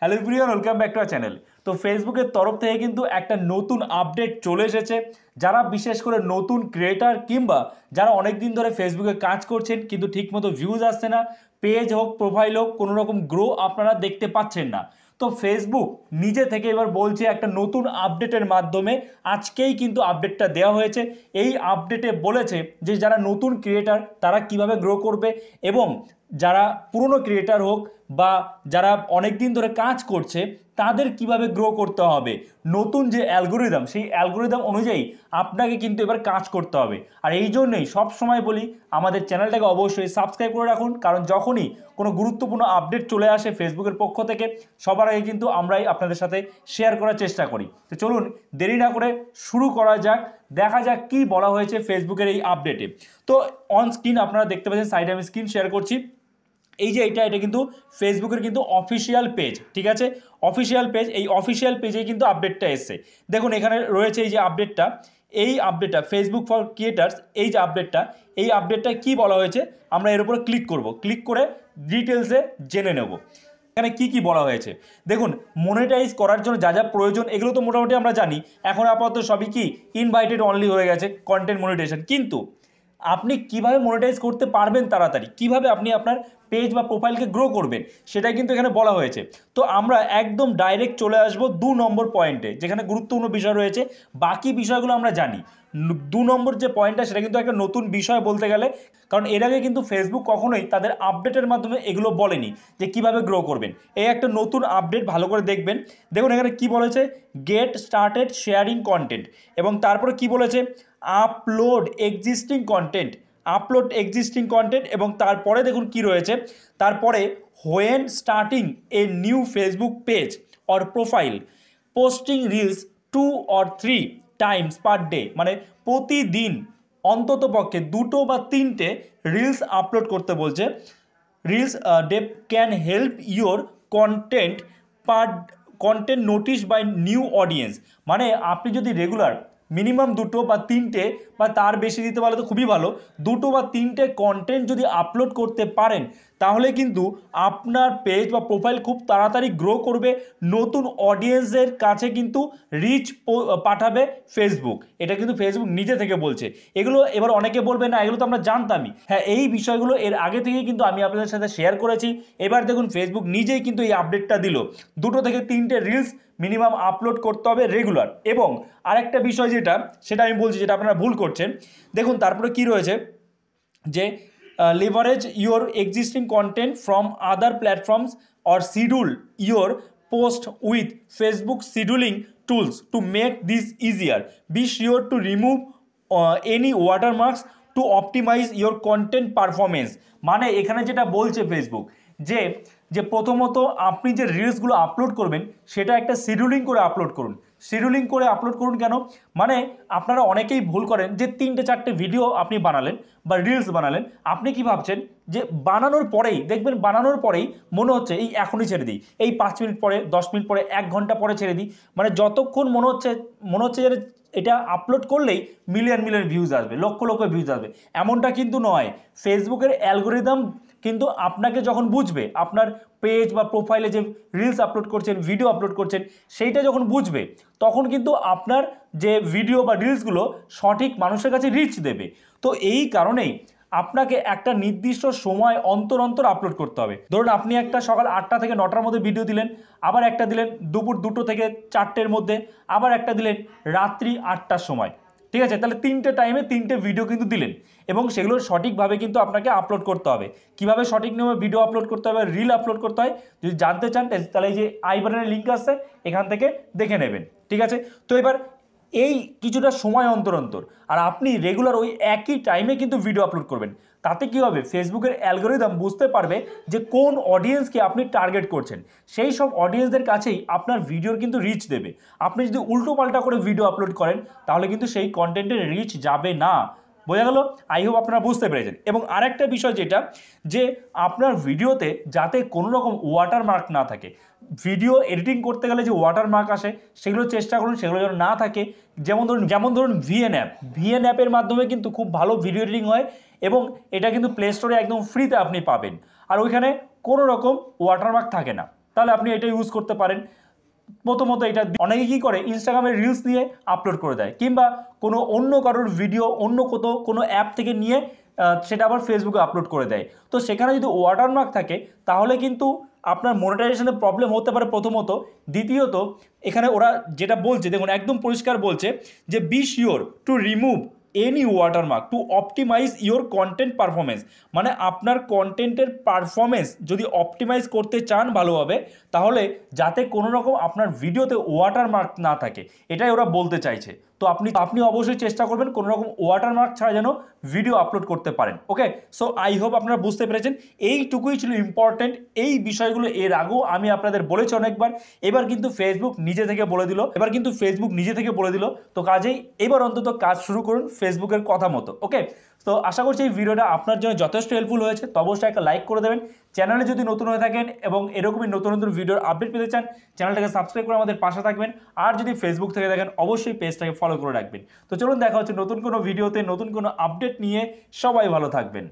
Hello everyone, welcome back to our channel. তো ফেসবুকের তরফ থেকে কিন্তু একটা নতুন আপডেট চলে এসেছে। যারা বিশেষ করে নতুন ক্রিয়েটার কিংবা যারা অনেক দিন ধরে ফেসবুকে কাজ করছেন কিন্তু ঠিকমতো ভিউজ আসছে না, পেজ হোক প্রোফাইল হোক কোনো রকম গ্রো আপনারা দেখতে পাচ্ছেন না, তো ফেসবুক নিজে থেকে এবার বলছে একটা নতুন আপডেটের মাধ্যমে আজকেই কিন্তু আপডেটটা দেওয়া হয়েছে। এই আপডেটে বলেছে যে যারা নতুন ক্রিয়েটার তারা কিভাবে গ্রো করবে এবং যারা পুরনো ক্রিয়েটার হোক বা যারা অনেক দিন ধরে কাজ করছে তাদের কিভাবে গ্রো করতে হবে। নতুন যে অ্যালগোরিদম সেই অ্যালগোরিদম অনুযায়ী আপনাকে কিন্তু এবার কাজ করতে হবে। আর এই জন্যই সবসময় বলি আমাদের চ্যানেলটাকে অবশ্যই সাবস্ক্রাইব করে রাখুন, কারণ যখনই কোনো গুরুত্বপূর্ণ আপডেট চলে আসে ফেসবুকের পক্ষ থেকে সবার আগে কিন্তু আমরাই আপনাদের সাথে শেয়ার করার চেষ্টা করি। তো চলুন দেরি না করে শুরু করা যাক, দেখা যাক কি বলা হয়েছে ফেসবুকের এই আপডেটে। তো অন স্ক্রিন আপনারা দেখতে পাচ্ছেন, সাইডে আমি স্ক্রিন শেয়ার করছি। এই যে এটা কিন্তু ফেসবুকের কিন্তু অফিসিয়াল পেজ, ঠিক আছে, অফিসিয়াল পেজ। এই অফিসিয়াল পেজেই কিন্তু আপডেটটা এসছে। দেখুন এখানে রয়েছে এই যে আপডেটটা, এই আপডেটটা ফেসবুক ফর ক্রিয়েটার্স, এই যে এই আপডেটটা কি বলা হয়েছে আমরা এর উপরে ক্লিক করব, ক্লিক করে ডিটেলসে জেনে নেব এখানে কি কি বলা হয়েছে। দেখুন মনিটাইজ করার জন্য যা যা প্রয়োজন এগুলো তো মোটামুটি আমরা জানি। এখন আপাতত সবই কি ইনভাইটেড অনলি হয়ে গেছে কন্টেন্ট মনিটাইজেশন, কিন্তু আপনি কিভাবে মনিটাইজ করতে পারবেন তাড়াতাড়ি, কিভাবে আপনি আপনার পেজ বা প্রোফাইলকে গ্রো করবেন সেটা কিন্তু এখানে বলা হয়েছে। তো আমরা একদম ডাইরেক্ট চলে আসবো 2 নম্বর পয়েন্টে, যেখানে গুরুত্বপূর্ণ বিষয় রয়েছে। বাকি বিষয়গুলো আমরা জানি, 2 নম্বর যে পয়েন্টটা সেটা কিন্তু একটা নতুন বিষয় বলতে গেলে, কারণ এর আগে কিন্তু ফেসবুক কখনোই তাদের আপডেটের মাধ্যমে এগুলো বলেনি যে কিভাবে গ্রো করবেন। এই একটা নতুন আপডেট, ভালো করে দেখবেন। দেখুন এখানে কি বলেছে, গেট স্টার্টেড শেয়ারিং কন্টেন্ট, এবং তারপরে কি বলেছে, upload existing content, upload existing content, এবং তারপরে দেখুন কি রয়েছে, তারপরে when starting a new Facebook page or profile posting reels 2 or 3 Times per day, মানে প্রতিদিন অন্তত পক্ষে 2টো বা 3টে রিলস আপলোড করতে বলছে। Reels they can help your content per content notice by new audience, মানে আপনি যদি রেগুলার মিনিমাম 2টো বা 3টে বা তার বেশি দিতে পারলে তো খুবই ভালো, 2টো বা 3টে কন্টেন্ট যদি আপলোড করতে পারেন তাহলে কিন্তু আপনার পেজ বা প্রোফাইল খুব তাড়াতাড়ি গ্রো করবে, নতুন অডিয়েন্সের কাছে কিন্তু রিচ পাঠাবে ফেসবুক। এটা কিন্তু ফেসবুক নিজে থেকে বলছে। এগুলো এবার অনেকে বলবে না এগুলো তো আমরা জানতামই, হ্যাঁ এই বিষয়গুলো এর আগে থেকেই কিন্তু আমি আপনাদের সাথে শেয়ার করেছি। এবার দেখুন ফেসবুক নিজেই কিন্তু এই আপডেটটা দিল, 2টো থেকে 3টে রিলস মিনিমাম আপলোড করতে হবে রেগুলার। এবং আরেকটা বিষয় যেটা সেটা আমি বলছি, যেটা আপনারা ভুল করছেন। দেখুন তারপরে কি রয়েছে, যে leverage your existing content from other platforms or schedule your post with Facebook scheduling tools to make this easier. Be sure to remove any watermarks to optimize your content performance. মানে এখানে যেটা বলছে ফেসবুক, যে প্রথমত আপনি যে রিলসগুলো upload করবেন সেটা একটা শিডিউলিং করে আপলোড করুন। শিডিউলিং করে আপলোড করুন কেন, মানে আপনারা অনেকেই ভুল করেন যে 3টে-4টে ভিডিও আপনি বানালেন বা রিলস বানালেন, আপনি কি ভাবছেন যে বানানোর পরেই দেখবেন, বানানোর পরেই মনে হচ্ছে এই এখনই ছেড়ে দিই, এই 5 মিনিট পরে, 10 মিনিট পরে, 1 ঘন্টা পরে ছেড়ে দিই, মানে যতক্ষণ মনে হচ্ছে যে এটা আপলোড করলেই মিলিয়ন মিলিয়ন ভিউজ আসবে, লক্ষ লক্ষ ভিউজ আসবে। এমনটা কিন্তু নয়। ফেসবুকের অ্যালগোরিদম কিন্তু আপনাকে যখন বুঝবে, আপনার পেজ বা প্রোফাইলে যে রিলস আপলোড করছেন, ভিডিও আপলোড করছেন, সেইটা যখন বুঝবে তখন কিন্তু আপনার যে ভিডিও বা রিলসগুলো সঠিক মানুষের কাছে রিচ দেবে। তো এই কারণেই আপনাকে একটা নির্দিষ্ট সময় অন্তর অন্তর আপলোড করতে হবে। ধরুন আপনি একটা সকাল 8টা থেকে 9টার মধ্যে ভিডিও দিলেন, আবার একটা দিলেন দুপুর 2টো থেকে 4টের মধ্যে, আবার একটা দিলেন রাত্রি 8টার সময়, ঠিক আছে, তাহলে 3টে টাইমে 3টে ভিডিও কিন্তু দিলেন, এবং সেগুলো সঠিকভাবে কিন্তু আপনাকে আপলোড করতে হবে। কিভাবে সঠিক নিয়মে ভিডিও আপলোড করতে হবে, রিল আপলোড করতে হয়, যদি জানতে চান তাহলে এই যে আই বাটনের লিঙ্ক আসছে এখান থেকে দেখে নেবেন, ঠিক আছে। তো এবার এই কিছুটা সময় অন্তর অন্তর আর আপনি রেগুলার ওই একই টাইমে কিন্তু ভিডিও আপলোড করবেন, তাতে কি হবে, ফেসবুকের অ্যালগোরিদম বুঝতে পারবে যে কোন অডিয়েন্সকে আপনি টার্গেট করছেন, সেই সব অডিয়েন্সদের কাছেই আপনার ভিডিওর কিন্তু রিচ দেবে। আপনি যদি উল্টো পাল্টা করে ভিডিও আপলোড করেন তাহলে কিন্তু সেই কন্টেন্টের রিচ যাবে না। বোঝা গেল? আই হোপ আপনারা বুঝতে পেরেছেন। এবং আরেকটা বিষয় যেটা, যে আপনার ভিডিওতে যাতে কোনো রকম ওয়াটারমার্ক না থাকে, ভিডিও এডিটিং করতে গেলে যে ওয়াটারমার্ক আসে সেগুলো চেষ্টা করুন সেগুলো যেন না থাকে। যেমন ধরুন ভিএন অ্যাপের মাধ্যমে কিন্তু খুব ভালো ভিডিও এডিটিং হয়, এবং এটা কিন্তু প্লে স্টোরে একদম ফ্রিতে আপনি পাবেন, আর ওইখানে কোনো রকম ওয়াটারমার্ক থাকে না। তাহলে আপনি এটা ইউজ করতে পারেন। প্রথমত এটা অনেকে কী করে, ইনস্টাগ্রামে রিলস নিয়ে আপলোড করে দেয়, কিংবা কোনো অন্য কারোর ভিডিও অন্য কোনো অ্যাপ থেকে নিয়ে সেটা আবার ফেসবুকে আপলোড করে দেয়। তো সেখানে যদি ওয়াটারমার্ক থাকে তাহলে কিন্তু আপনার মনিটাইজেশনের প্রবলেম হতে পারে প্রথমত। দ্বিতীয়ত এখানে ওরা যেটা বলছে, দেখুন একদম পরিষ্কার বলছে যে be sure to remove any watermark to optimize your content performance. মানে আপনার কন্টেন্টের পারফরমেন্স যদি অপটিমাইজ করতে চান ভালোভাবে, তাহলে যাতে কোনো রকম আপনার ভিডিওতে ওয়াটারমার্ক না থাকে, এটাই ওরা বলতে চাইছে। তো আপনি অবশ্যই চেষ্টা করবেন কোনো রকম ওয়াটারমার্ক ছাড়া যেন ভিডিও আপলোড করতে পারেন। ওকে, সো আই হোপ আপনারা বুঝতে পেরেছেন। এইটুকুই ছিল ইম্পর্টেন্ট। এই বিষয়গুলো এর আগেও আমি আপনাদের বলেছি অনেকবার, এবার কিন্তু ফেসবুক নিজে থেকে বলে দিল। তো কাজেই এবার অন্তত কাজ শুরু করুন ফেসবুকের কথা মতো। ওকে, তো আশা করছি এই ভিডিওটা আপনার জন্য যথেষ্ট হেল্পফুল হয়েছে। তো অবশ্যই একটা লাইক করে দেবেন। চ্যানেলে যদি নতুন হয়ে থাকেন এবং এরকমই নতুন নতুন ভিডিওর আপডেট পেতে চান, চ্যানেলটাকে সাবস্ক্রাইব করে আমাদের পাশে থাকবেন। আর যদি ফেসবুক থেকে দেখেন অবশ্যই পেজটাকে ফলো করে রাখবেন। তো চলুন দেখা হচ্ছে নতুন কোনো ভিডিওতে নতুন কোনো আপডেট নিয়ে। সবাই ভালো থাকবেন।